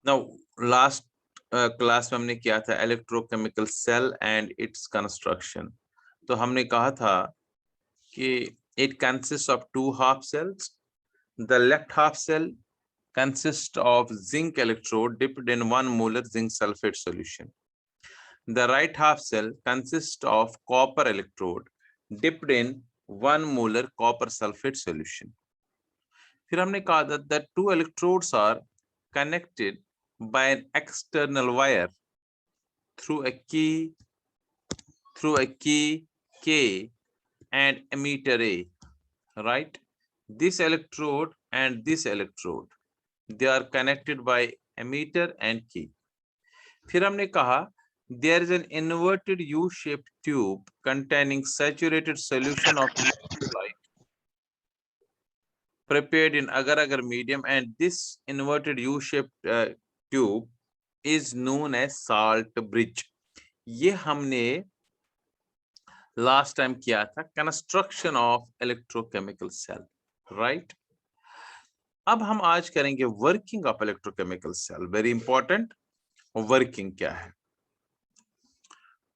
Now last class में हमने किया था electrochemical cell and its construction. तो हमने कहा था कि it consist of two half cells. The left half cell consists of zinc electrode dipped in 1 molar zinc sulfate solution. The right half cell consists of copper electrode dipped in 1 molar copper sulfate solution. फिर हमने कहा that the two electrodes are connected by an external wire through a key K and emitter A, right? This electrode and this electrode, they are connected by emitter and key. फिर हमने कहा there is an inverted U-shaped tube containing saturated solution of electrolyte prepared in agar-agar medium, and this inverted U-shaped tube is known as salt bridge. ये हमने last time किया था construction of electrochemical cell, right? अब हम आज करेंगे working of electrochemical cell. Very important, working क्या है?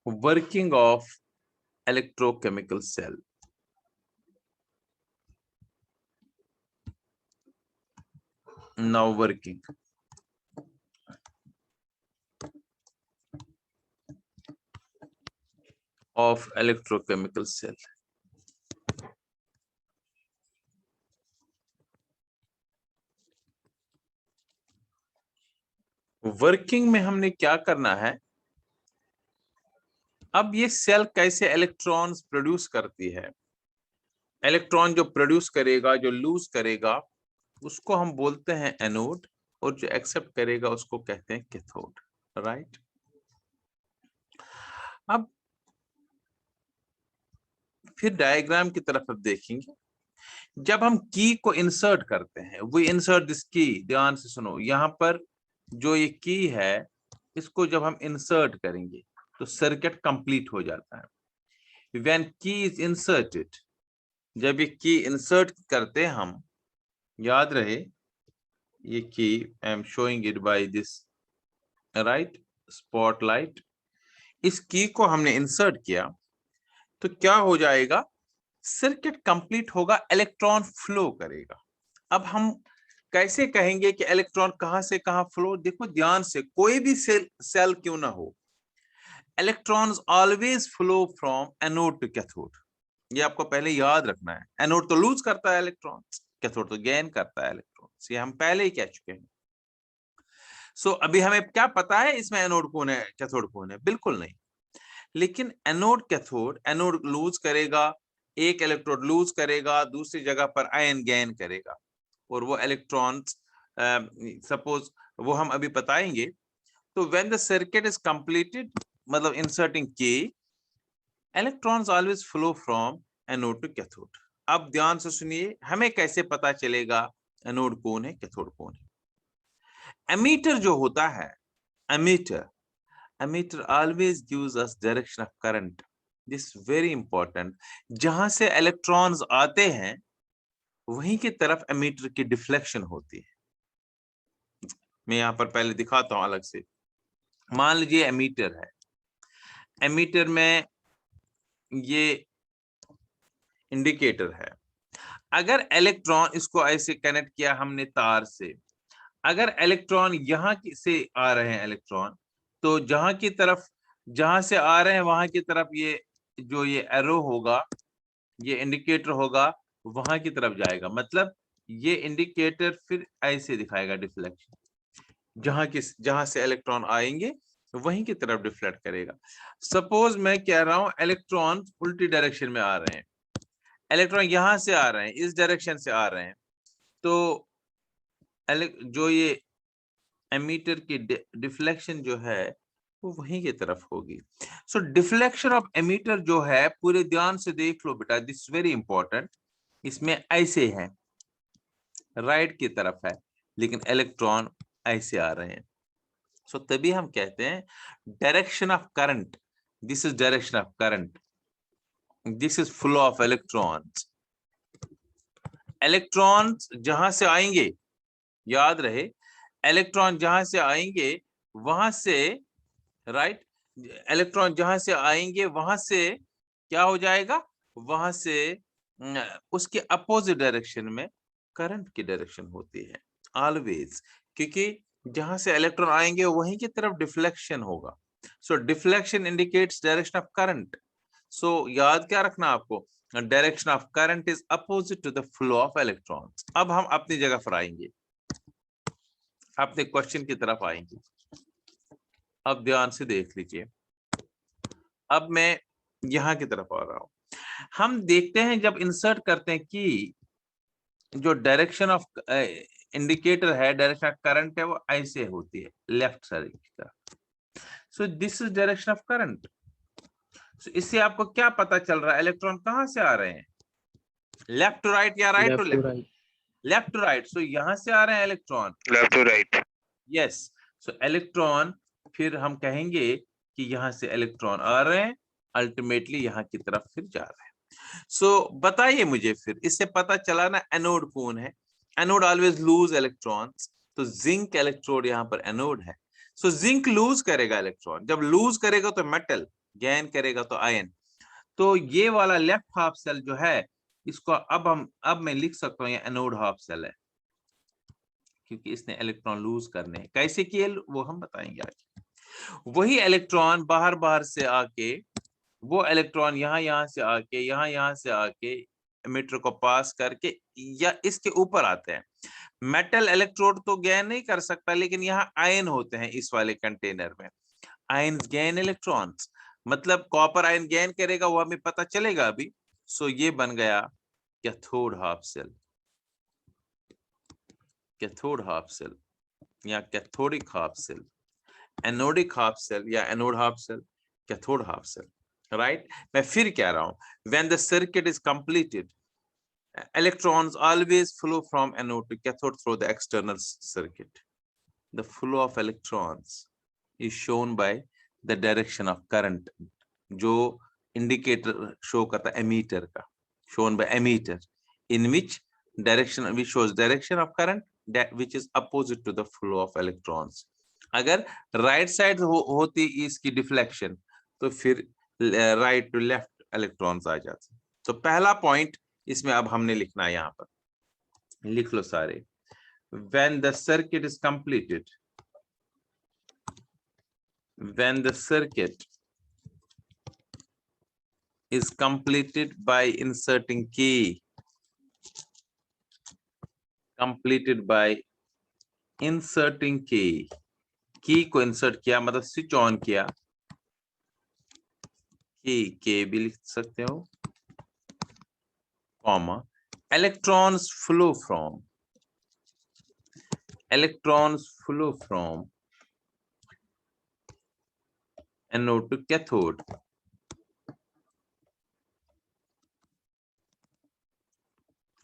Working of electrochemical cell. Now working of electrochemical cell. Working में हमने क्या करना है? अब ये सेल कैसे इलेक्ट्रॉन्स प्रोड्यूस करती है? इलेक्ट्रॉन जो प्रोड्यूस करेगा, जो लूज करेगा, उसको हम बोलते हैं एनोड, और जो एक्सेप्ट करेगा उसको कहते हैं कैथोड, राइट? अब फिर डायग्राम की तरफ अब देखेंगे। जब हम की को इंसर्ट करते हैं, वी इंसर्ट दिस की, ध्यान से सुनो, यहाँ पर जो ये की है, इसको जब हम इंसर्ट करेंगे तो सर्किट कंप्लीट हो जाता है। व्हेन की इज इंसर्टेड, जब ये की इंसर्ट करते हैं हम, याद रहे ये की, I am showing it by this right spotlight, इस की को हमने इंसर्ट किया तो क्या हो जाएगा? सर्किट कंप्लीट होगा, इलेक्ट्रॉन फ्लो करेगा। अब हम कैसे कहेंगे कि इलेक्ट्रॉन कहां से कहां फ्लो? देखो ध्यान से, कोई भी सेल क्यों ना हो, electrons always flow from anode to cathode. ये आपको पहले याद रखना है। एनोड तो लूज करता है इलेक्ट्रॉन, कैथोड तो गेन करता है इलेक्ट्रॉन। ये हम पहले ही कह चुके हैं। सो अभी हमें क्या पता है इसमें एनोड कौन है, कैथोड कौन है? बिल्कुल नहीं। लेकिन एनोड कैथोड, एनोड लूज करेगा, एक इलेक्ट्रोड लूज करेगा, दूसरी जगह पर आयन गेन करेगा, और वो इलेक्ट्रॉन्स सपोज वो हम अभी बताएंगे। तो when the circuit is completed, मतलब inserting key, electrons always flow from anode to cathode. अब ध्यान से सुनिए, हमें कैसे पता चलेगा एनोड कौन है, कैथोड कौन है? एमीटर जो होता है, ammeter always gives us direction of current. This very important. जहां से इलेक्ट्रॉन्स आते हैं वहीं की तरफ एमीटर की डिफ्लेक्शन होती है। मैं यहां पर पहले दिखाता हूं अलग से। मान लीजिए एमीटर है, एमीटर में ये इंडिकेटर है। अगर इलेक्ट्रॉन, इसको ऐसे कनेक्ट किया हमने तार से, अगर इलेक्ट्रॉन यहां से आ रहे हैं इलेक्ट्रॉन, तो जहां से आ रहे हैं वहां की तरफ ये जो ये एरो होगा, ये इंडिकेटर होगा, वहां की तरफ जाएगा। मतलब ये इंडिकेटर फिर ऐसे दिखाएगा डिफ्लेक्शन, जहां से इलेक्ट्रॉन आएंगे वहीं की तरफ डिफ्लेक्ट करेगा। सपोज मैं कह रहा हूं इलेक्ट्रॉन उल्टी डायरेक्शन में आ रहे हैं, इलेक्ट्रॉन यहां से आ रहे हैं, इस डायरेक्शन से आ रहे हैं, तो जो ये एमीटर की डिफ्लेक्शन जो है वो वहीं की तरफ होगी। सो डिफ्लेक्शन ऑफ एमीटर जो है, पूरे ध्यान से देख लो बेटा, दिस वेरी इंपॉर्टेंट। इसमें ऐसे है, राइट की तरफ है, लेकिन इलेक्ट्रॉन ऐसे आ रहे हैं। सो तभी हम कहते हैं direction of current, this is direction of current, this is flow of electrons. Electrons जहां से आएंगे, याद रहे इलेक्ट्रॉन जहां से आएंगे वहां से, राइट, इलेक्ट्रॉन जहां से आएंगे वहां से क्या हो जाएगा, वहां से उसके अपोजिट डायरेक्शन में करंट की डायरेक्शन होती है ऑलवेज, क्योंकि जहां से इलेक्ट्रॉन आएंगे वहीं की तरफ डिफ्लेक्शन होगा। So deflection indicates direction of current. So याद क्या रखना आपको, direction of current is opposite to the flow of electrons. अब हम अपनी जगह पर आएंगे, अपने क्वेश्चन की तरफ आएंगे। अब ध्यान से देख लीजिए, अब मैं यहां की तरफ आ रहा हूं। हम देखते हैं जब इंसर्ट करते हैं कि जो डायरेक्शन ऑफ इंडिकेटर है, डायरेक्शन ऑफ करंट है, वो ऐसे होती है लेफ्ट साइड की तरफ। So this is direction of current. इससे आपको क्या पता चल रहा है, इलेक्ट्रॉन कहां से आ रहे हैं, लेफ्ट टू राइट या right to left? Left to right. So यहां से आ रहे हैं electron left to right. Yes. So electron, फिर हम कहेंगे कि यहां से इलेक्ट्रॉन आ रहे हैं, अल्टीमेटली यहां की तरफ फिर जा रहे हैं। सो बताइए मुझे, फिर इससे पता चला ना एनोड कौन है। एनोड ऑलवेज लूज इलेक्ट्रॉन्स, तो जिंक इलेक्ट्रोड यहाँ पर एनोड है। सो जिंक लूज करेगा इलेक्ट्रॉन, जब लूज करेगा तो मेटल, गेन करेगा तो आयन। तो ये वाला लेफ्ट हाफ सेल जो है, इसको अब मैं लिख सकता हूँ ये एनोड हाफ सेल है, क्योंकि इसने इलेक्ट्रॉन लूज करने हैं। कैसे किए वो हम बताएंगे आगे। वही इलेक्ट्रॉन बाहर बाहर से आके, वो इलेक्ट्रॉन यहाँ से आके, यहाँ से आके एमिटर को पास करके या इसके ऊपर आते हैं। मेटल इलेक्ट्रोड तो गेन नहीं कर सकता, लेकिन यहाँ आयन होते हैं इस वाले कंटेनर में। आयन गेन इलेक्ट्रॉन्स, मतलब कॉपर आयन गेन करेगा, वो हमें पता चलेगा अभी। सो ये बन गया cathode half cell, cathode half cell या cathodic half cell, anodic half cell या anode half cell, cathode half cell, right. मैं फिर कह रहा हूं, when the circuit is completed, electrons always flow from anode to cathode through the external circuit. The flow of electrons is shown by the direction of current, जो indicator show करता है emitter का, shown by emitter, in which direction, which shows direction of current that which is opposite to the flow of electrons. अगर right side होती इसकी deflection, तो फिर right to left electrons आ जाते। तो पहला पॉइंट इसमें अब हमने लिखना है, यहाँ पर लिख लो सारे। when the circuit is completed, when the circuit is completed by inserting key, completed by inserting key, की को इंसर्ट किया मतलब स्विच ऑन किया, की के भी लिख सकते हो, comma, electrons flow from, electrons flow from anode to cathode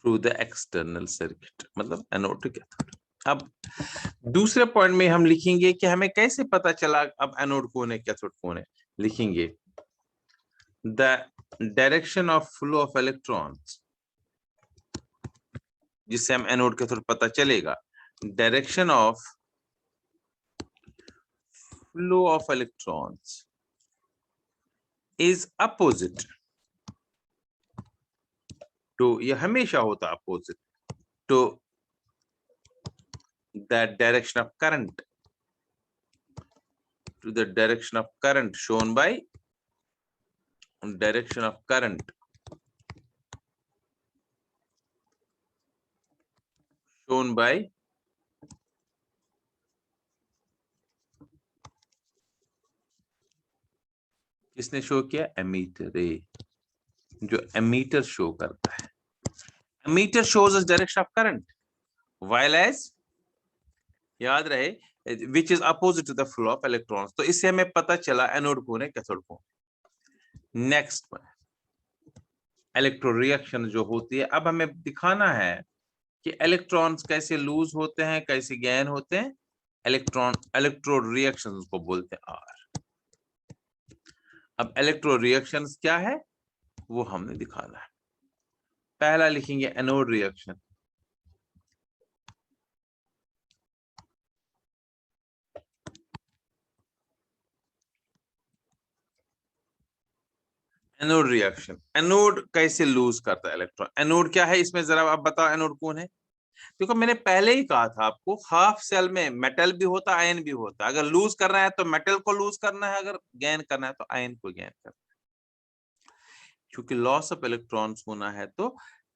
through the external circuit, मतलब anode to cathode। अब दूसरे पॉइंट में हम लिखेंगे कि हमें कैसे पता चला अब एनोड कौन है कैथोड कौन है। लिखेंगे the direction of flow of electrons, जिससे हम एनोड कैथोड पता चलेगा। Direction of flow of electrons is opposite to, ये हमेशा होता opposite to the direction of current, to the direction of current shown by direction of current shown by किसने show किया, ammeter, जो एमीटर शो करता है। Ammeter shows us direction of current, while as, याद रहे, which is opposite to the flow of electrons। तो इससे हमें पता चला एनोड कौन है कैथोड कौन। नेक्स्ट इलेक्ट्रो रिएक्शन जो होती है, अब हमें दिखाना है कि इलेक्ट्रॉन्स कैसे लूज होते हैं, कैसे गेन होते हैं। इलेक्ट्रो रिएक्शंस को बोलते हैं आर। अब इलेक्ट्रो रिएक्शंस क्या है वो हमने दिखाना है। पहला लिखेंगे anode reaction, anode reaction, anode कैसे लूज करता है इलेक्ट्रॉन? एनोड क्या है इसमें, जरा आप बताओ एनोड कौन है? देखो मैंने पहले ही कहा था आपको, हाफ सेल में मेटल भी होता है, आयन भी होता है। अगर लूज करना है तो मेटल को लूज करना है, अगर गेन करना है तो आयन को गेन करना है। क्योंकि लॉस ऑफ इलेक्ट्रॉन्स होना है तो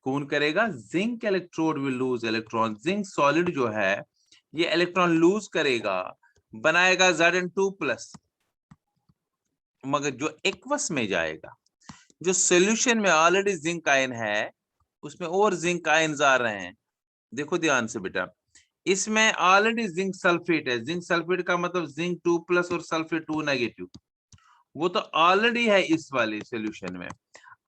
कौन करेगा? Zinc electrode will lose electron. Zinc solid जो है ये इलेक्ट्रॉन लूज करेगा, बनाएगा Zn2+, मगर जो एक्वस में जाएगा, जो सॉल्यूशन में ऑलरेडी जिंक आयन है उसमें और जिंक आयन्स आ रहे हैं। देखो ध्यान से बेटा, इसमें ऑलरेडी जिंक सल्फेट है। जिंक सल्फेट का मतलब Zn2+ और सल्फेट 2-, वो तो ऑलरेडी है इस वाले सॉल्यूशन में।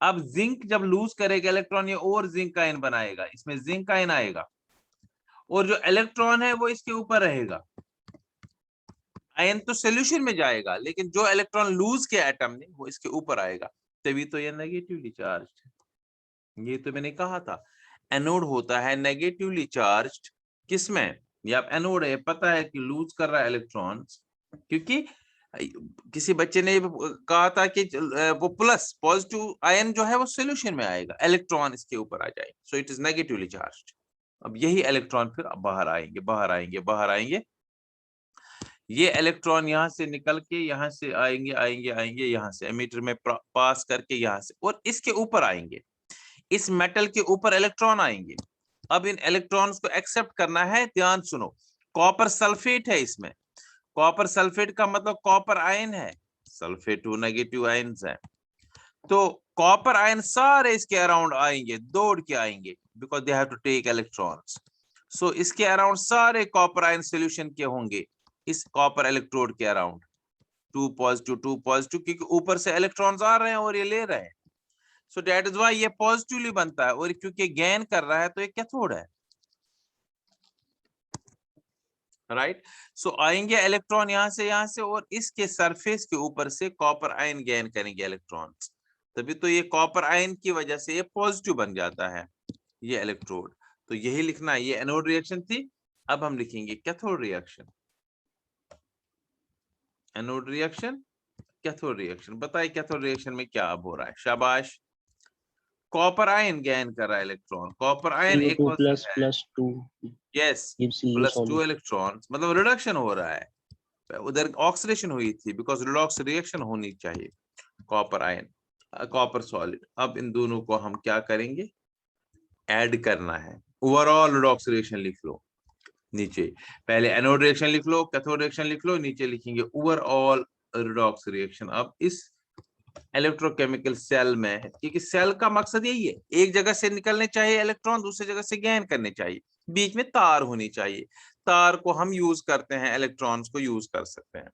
अब जिंक जब लूज करेगा इलेक्ट्रॉन, ये और जिंक आयन बनाएगा, इसमें जिंक आयन आएगा और जो इलेक्ट्रॉन है वो इसके ऊपर रहेगा। आयन तो सॉल्यूशन में जाएगा लेकिन जो इलेक्ट्रॉन लूज किया एटम ने वो इसके ऊपर आएगा, तभी तो ये नेगेटिवली चार्ज्ड है। ये तो मैंने कहा था एनोड होता है नेगेटिवली चार्ज्ड। किसमें? ये आप एनोड है, पता है कि लूज कर रहा है इलेक्ट्रॉन्स, क्योंकि किसी बच्चे ने कहा था कि वो प्लस पॉजिटिव आयन जो है वो सॉल्यूशन में आएगा, इलेक्ट्रॉन इसके ऊपर आ जाएगा, so it is negatively charged. अब यही इलेक्ट्रॉन फिर बाहर आएंगे, बाहर आएंगे, बाहर आएंगे। ये इलेक्ट्रॉन यहाँ से निकल के यहाँ से आएंगे, आएंगे, आएंगे, यहाँ से एमीटर में पास करके यहाँ से और इसके ऊपर आएंगे, इस मेटल के ऊपर इलेक्ट्रॉन आएंगे। अब इन इलेक्ट्रॉन्स को एक्सेप्ट करना है, ध्यान सुनो। कॉपर सल्फेट है इसमें, कॉपर सल्फेट का मतलब कॉपर आयन है, सल्फेट 2- आयन्स है। तो कॉपर आयन सारे इसके अराउंड आएंगे, दौड़ के आएंगे, because they have to take electrons. So इसके अराउंड सारे कॉपर आयन सॉल्यूशन के होंगे, इस कॉपर इलेक्ट्रोड के अराउंड 2+2, क्योंकि ऊपर से इलेक्ट्रॉन्स आ रहे हैं और ये ले रहे हैं। सो दैट इज व्हाई ये पॉजिटिवली बनता है, और क्योंकि गेन कर रहा है तो ये कैथोड है, राइट। सो आएंगे इलेक्ट्रॉन यहाँ से और इसके सरफेस के ऊपर से कॉपर आयन गेन करेंगे इलेक्ट्रॉन्स, तभी तो ये कॉपर आयन की वजह से ये पॉजिटिव बन जाता है ये इलेक्ट्रोड। तो यही लिखना है, ये एनोड रिएक्शन थी। अब हम लिखेंगे cathode reaction. Anode reaction, cathode reaction. बताइए कैथोड रिएक्शन में क्या अब हो रहा है? शाबाश, कॉपर आयन गेन कर रहा है इलेक्ट्रॉन, कॉपर आयन एक CO2 plus 2 yes gives CO +2 solid. Electron, मतलब रिडक्शन हो रहा है, उधर ऑक्सीडेशन हुई थी, बिकॉज रिडॉक्स रिएक्शन होनी चाहिए। Copper ion, copper solid. अब इन दोनों को हम क्या करेंगे? ऐड करना है। ओवरऑल रिडॉक्स रिएक्शन लिख लो नीचे, पहले एनोड रिएक्शन लिख लो, कैथोड रिएक्शन लिख लो, नीचे लिखेंगे ओवरऑल रिडॉक्स रिएक्शन। अब इस इलेक्ट्रोकेमिकल सेल में, क्योंकि सेल का मकसद यही है, एक जगह से निकलने चाहिए इलेक्ट्रॉन, दूसरी जगह से गेन करने चाहिए, बीच में तार होनी चाहिए। तार को हम यूज करते हैं, इलेक्ट्रॉन्स को यूज कर सकते हैं।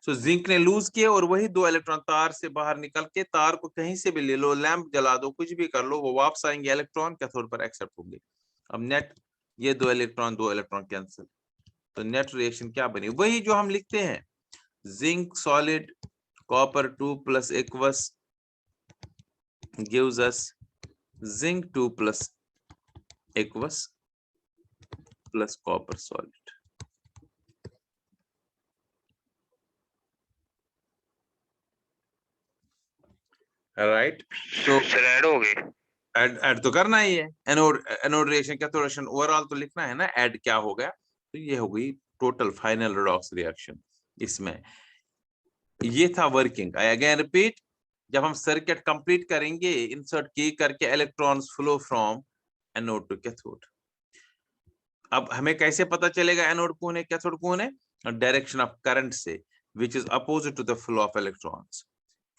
सो जिंक ने लूज किए और वही 2 इलेक्ट्रॉन तार से बाहर निकल के, तार को कहीं से भी ले लो, लैंप जला दो, कुछ भी कर लो, वो वापस आएंगे, इलेक्ट्रॉन कैथोड पर एक्सेप्ट होंगे। अब नेट, ये 2 इलेक्ट्रॉन कैंसिल, तो नेट रिएक्शन क्या बनी? वही जो हम लिखते हैं, zinc solid copper 2+ aqueous gives us zinc 2+ aqueous plus copper solid. Right, तो ऐड हो गए। ऐड तो करना ही है। Anode reaction cathode reaction overall तो लिखना है ना, ऐड क्या हो गया, तो ये हो गई टोटल फाइनल रिडॉक्स रिएक्शन। इसमें ये था वर्किंग। आई अगेन रिपीट, जब हम सर्किट कंप्लीट करेंगे, इंसर्ट की करके electrons flow from anode to cathode. अब हमें कैसे पता चलेगा एनोड कौन है कैथोड कौन है? डायरेक्शन ऑफ करंट से, which is opposite to the flow of electrons.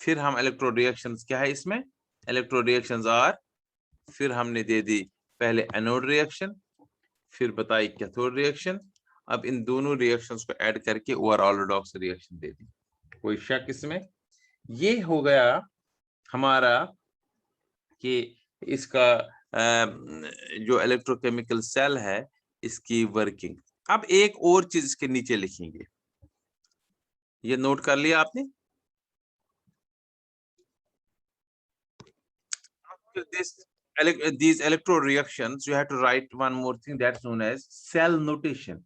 फिर हम इलेक्ट्रो रिएक्शंस क्या है इसमें, इलेक्ट्रो रिएक्शंस आर, फिर हमने दे दी पहले एनोड रिएक्शन, फिर बताई कैथोड रिएक्शन। अब इन दोनों रिएक्शंस को ऐड करके ओवरऑल रिडॉक्स रिएक्शन दे दी। कोई शक इसमें? ये हो गया हमारा कि इसका जो इलेक्ट्रोकेमिकल सेल है इसकी वर्किंग। अब एक और चीज इसके नीचे लिखेंगे, ये नोट कर लिया आपने? These electro reactions, you have to write one more thing that's known as cell notation,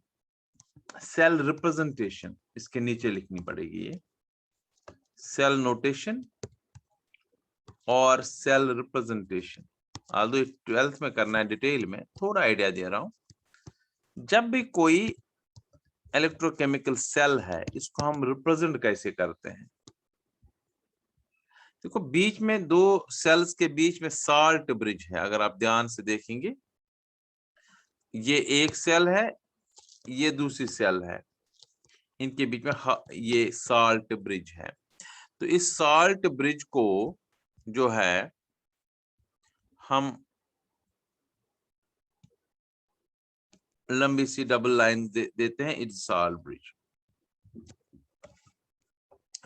cell representation, इसके नीचे लिखनी पड़ेगी ये सेल नोटेशन। और सेल रिप्रेजेंटेशन। आल्दो 12th में करना है डिटेल में, थोड़ा आइडिया दे रहा हूं। जब भी कोई इलेक्ट्रोकेमिकल सेल है, इसको हम रिप्रेजेंट कैसे करते हैं? देखो, बीच में दो सेल्स के बीच में साल्ट ब्रिज है। अगर आप ध्यान से देखेंगे, ये एक सेल है, ये दूसरी सेल है, इनके बीच में ये साल्ट ब्रिज है। तो इस साल्ट ब्रिज को जो है हम लंबी सी डबल लाइन देते हैं, इट्स साल्ट ब्रिज,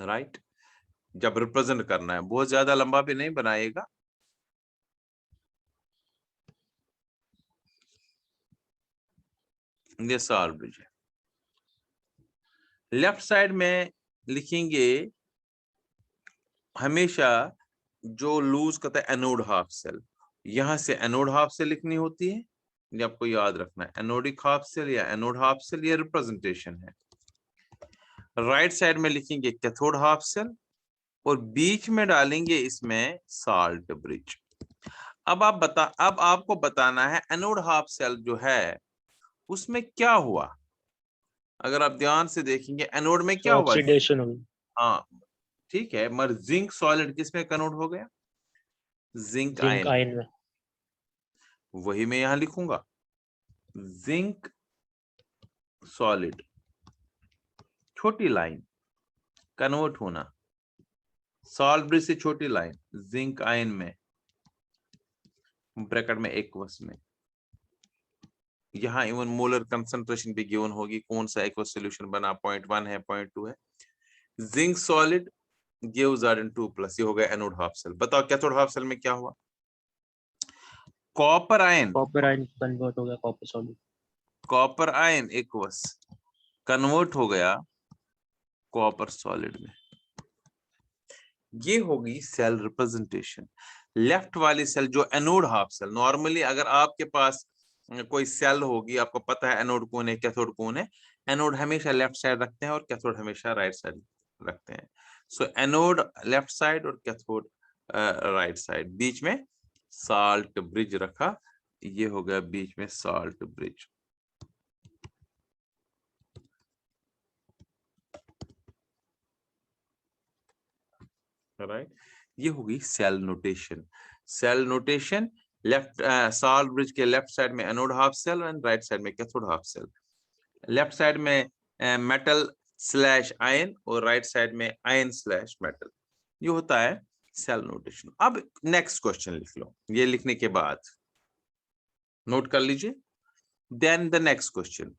राइट। जब रिप्रेजेंट करना है, बहुत ज्यादा लंबा भी नहीं बनाएगा। ये साल्ट ब्रिज है। लेफ्ट साइड में लिखेंगे हमेशा जो लूज करता है एनोड हाफ सेल, यहां से एनोड हाफ सेल लिखनी होती है, ये आपको याद रखना है। एनोडिक हाफ सेल या एनोड हाफ सेल, ये रिप्रेजेंटेशन है। राइट साइड में लिखेंगे कैथोड हाफ सेल और बीच में डालेंगे इसमें साल्ट ब्रिज। अब आपको बताना है एनोड हाफ सेल जो है उसमें क्या हुआ। अगर आप ध्यान से देखेंगे एनोड में क्या हुआ? ऑक्सीडेशन होगी। हाँ ठीक है, मगर जिंक सॉलिड किस में कन्वर्ट हो गया? Zinc zinc ion. आयन में। वही मैं यहां लिखूंगा, जिंक सॉलिड, छोटी लाइन, कन्वर्ट होना, सॉल्ट ब्रिज से छोटी लाइन, जिंक आयन में, ब्रैकेट में एक्वस में। यहाँ इवन मोलर कंसंट्रेशन भी गिवन होगी, कौन सा एक्वस सॉल्यूशन बना, 0.1 है, 0.2 है। जिंक सॉलिड गिव्स आयरन 2+, ये हो गया एनोड हाफ सेल। बताओ कैथोड हाफ सेल में क्या हुआ? Copper ion, copper ion convert हो गया copper solid. Copper ion aqueous convert हो गया कॉपर सॉलिड में। ये होगी सेल रिप्रेजेंटेशन। लेफ्ट वाली सेल जो एनोड हाफ सेल, नॉर्मली अगर आपके पास कोई सेल होगी, आपको पता है एनोड कौन है कैथोड कौन है। एनोड हमेशा लेफ्ट साइड रखते हैं और कैथोड हमेशा राइट साइड रखते हैं। सो एनोड लेफ्ट साइड और कैथोड राइट साइड, बीच में साल्ट ब्रिज रखा, ये हो गया बीच में साल्ट ब्रिज। राइट, ये होगी cell notation. Cell notation, left salt bridge के लेफ्ट साइड में anode half cell and right side में cathode half cell. Left side में मेटल स्लैश आयन और राइट साइड में आयन स्लैश मेटल। ये होता है सेल नोटेशन। अब नेक्स्ट क्वेश्चन लिख लो, ये लिखने के बाद नोट कर लीजिए। Then the next question,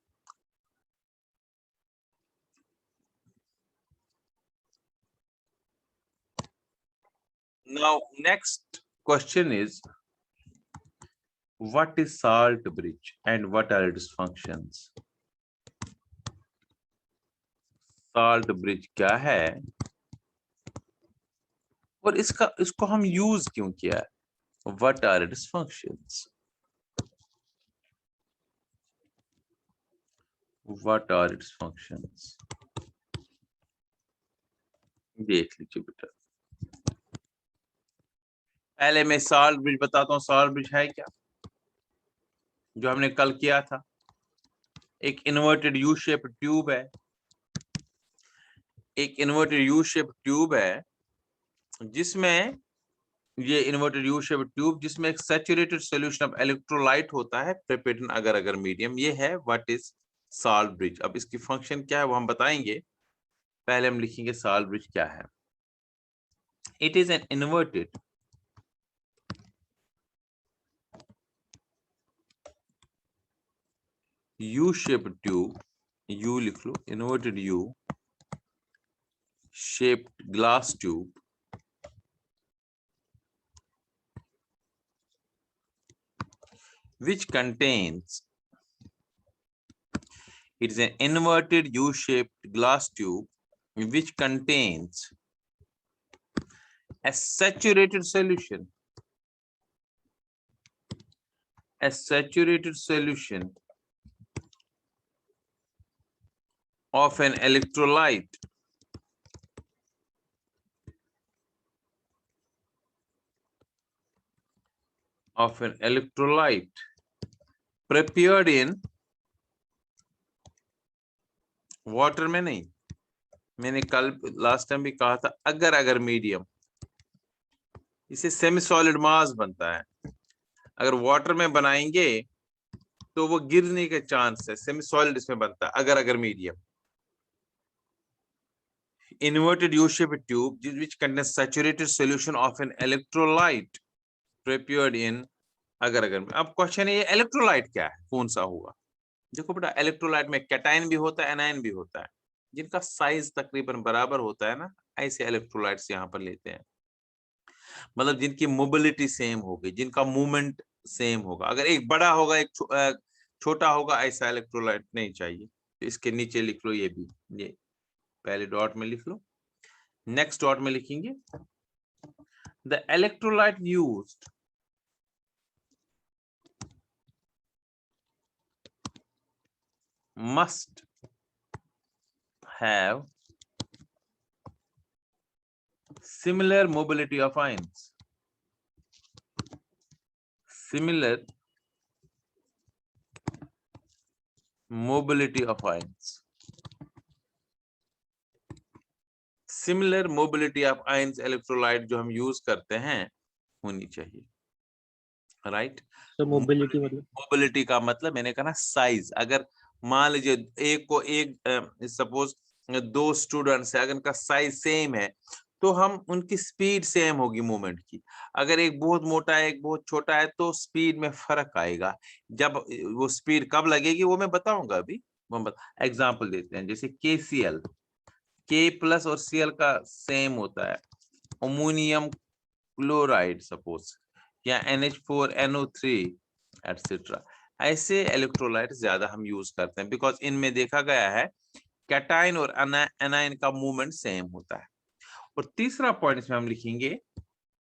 now next question is, what is salt bridge and what are its functions? salt bridge क्या है और इसको हम यूज क्यों किया है? What are its functions? What are its functions? देख लीजिए बेटा, पहले मैं सॉल्ट ब्रिज बताता हूँ। सॉल्ट ब्रिज है क्या, जो हमने कल किया था, एक इन्वर्टेड यू शेप ट्यूब है। एक इन्वर्टेड यू शेप ट्यूब है जिसमें ये इन्वर्टेड यू शेप ट्यूब जिसमें एक सैचुरेटेड सॉल्यूशन ऑफ इलेक्ट्रोलाइट होता है, प्रेपेटन अगर अगर मीडियम। ये है व्हाट इज सॉल्ट ब्रिज। अब इसकी फंक्शन क्या है वो हम बताएंगे, पहले हम लिखेंगे सॉल्ट ब्रिज क्या है। It is an inverted U shape tube, U लिख लो, inverted U shaped glass tube which contains, it is an inverted U-shaped glass tube which contains a saturated solution, a saturated solution of an electrolyte of an electrolyte prepared in water में नहीं, मैंने कल last time भी कहा था अगर medium, इसे semi solid मास बनता है, अगर वाटर में बनाएंगे तो वो गिरने के चांस है, सेमी सॉलिड इसमें बनता है अगर medium. Inverted U-shaped tube which contains saturated solution of an electrolyte prepared in अगर में। अब क्वेश्चन है ये इलेक्ट्रोलाइट क्या है, कौन सा होगा? देखो बेटा, इलेक्ट्रोलाइट में कैटायन भी होता है, एनायन भी होता है, जिनका साइज तकरीबन बराबर होता है ना, ऐसे इलेक्ट्रोलाइट्स यहाँ पर लेते हैं, मतलब जिनकी मोबिलिटी सेम होगी, जिनका मूवमेंट सेम होगा। अगर एक बड़ा होगा एक छोटा होगा, ऐसा इलेक्ट्रोलाइट नहीं चाहिए। तो इसके नीचे लिख लो ये भी, ये पहले डॉट में लिख लो, नेक्स्ट डॉट में लिखेंगे the electrolyte used must have similar mobility of ions, similar mobility of ions, similar mobility of ions electrolyte जो हम यूज करते हैं होनी चाहिए, राइट? तो मोबिलिटी मतलब मोबिलिटी का मतलब मैंने कहा ना साइज। अगर मान लीजिए एक सपोज दो स्टूडेंट्स है, अगर इनका साइज सेम है तो हम उनकी स्पीड सेम होगी मूवमेंट की। अगर एक बहुत मोटा है एक बहुत छोटा है तो स्पीड में फर्क आएगा। जब वो स्पीड कब लगेगी वो मैं बताऊंगा अभी। एग्जांपल देते हैं, जैसे KCl, K प्लस और Cl का सेम होता है, अमोनियम क्लोराइड सपोज, या NH4NO3 एटसेट्रा। ऐसे इलेक्ट्रोलाइट ज्यादा हम यूज करते हैं बिकॉज इनमें देखा गया है कैटायन और एनायन का मूवमेंट सेम होता है। और तीसरा पॉइंट इसमें हम लिखेंगे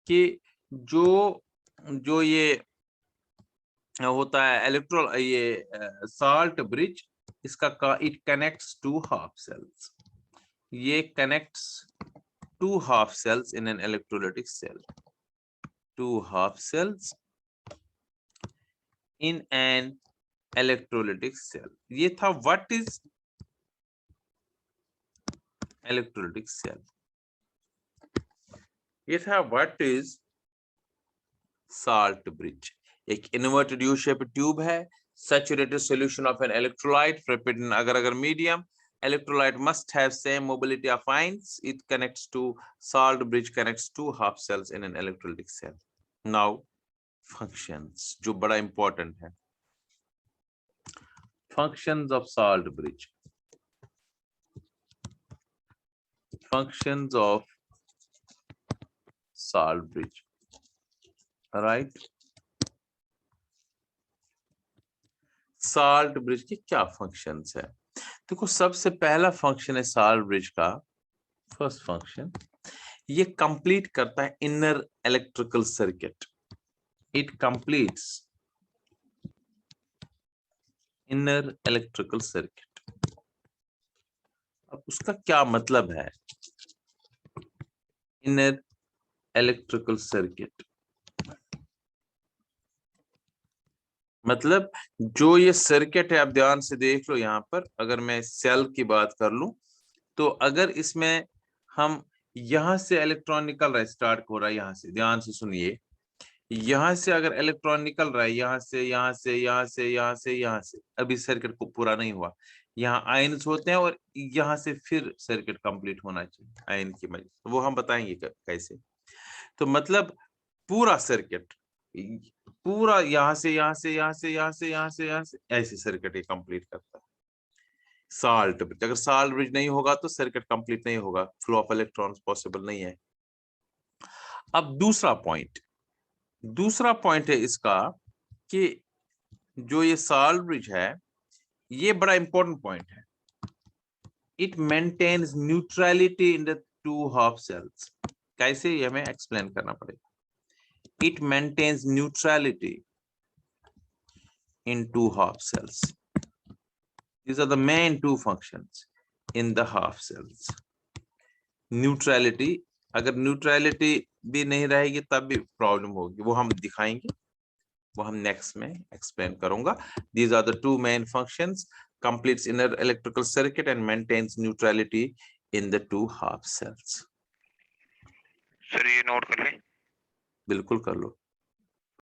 कि जो ये होता है ये साल्ट ब्रिज, इसका it connects two half cells, ये connects two half cells in an electrolytic cell, two half cells in an electrolytic cell। ये था what is electrolytic cell, ये था what is salt bridge। एक inverted U-shaped tube है, saturated solution of an electrolyte prepared in agar medium, electrolyte must have same mobility of ions, it connects to salt bridge, connects two half cells in an electrolytic cell। now functions जो बड़ा important है, functions of salt bridge, functions of salt bridge, right? salt bridge के क्या functions है? देखो, सबसे पहला function है salt bridge का, फर्स्ट फंक्शन, ये कंप्लीट करता है inner electrical circuit, it completes inner electrical circuit. अब उसका क्या मतलब है इनर इलेक्ट्रिकल सर्किट? मतलब जो ये सर्किट है, आप ध्यान से देख लो यहाँ पर, अगर मैं सेल की बात कर लूं तो अगर इसमें हम यहां से इलेक्ट्रॉन निकल रहा है, स्टार्ट हो रहा है यहां से, ध्यान से सुनिए, यहां से अगर इलेक्ट्रॉन निकल रहा है यहाँ से यहाँ से यहाँ से यहाँ से यहाँ से, अभी सर्किट को पूरा नहीं हुआ, यहाँ आयन्स होते हैं और यहाँ से फिर सर्किट कंप्लीट होना चाहिए आयन की मदद, वो हम बताएंगे कैसे। तो मतलब पूरा सर्किट, पूरा यहाँ से यहाँ से यहाँ से यहाँ से यहाँ से यहाँ से ऐसे सर्किट ही कंप्लीट करता है साल्ट ब्रिज। अगर साल्ट ब्रिज नहीं होगा तो सर्किट कंप्लीट नहीं होगा, फ्लो ऑफ इलेक्ट्रॉन्स पॉसिबल नहीं है। अब दूसरा पॉइंट है इसका कि जो ये साल्ट ब्रिज है, ये बड़ा इंपॉर्टेंट पॉइंट है, it maintains neutrality in the two half cells. कैसे, ये हमें एक्सप्लेन करना पड़ेगा। It maintains neutrality in two half cells. These are the main two functions in the half cells. Neutrality, अगर neutrality भी नहीं रहेगी तब भी प्रॉब्लम होगी, वो हम दिखाएंगे। वो हम नेक्स्ट में एक्सप्लेन करूंगा। These are the two main functions, completes inner electrical circuit and maintains neutrality in the two half cells. Sir ये नोट कर ले। बिल्कुल कर लो।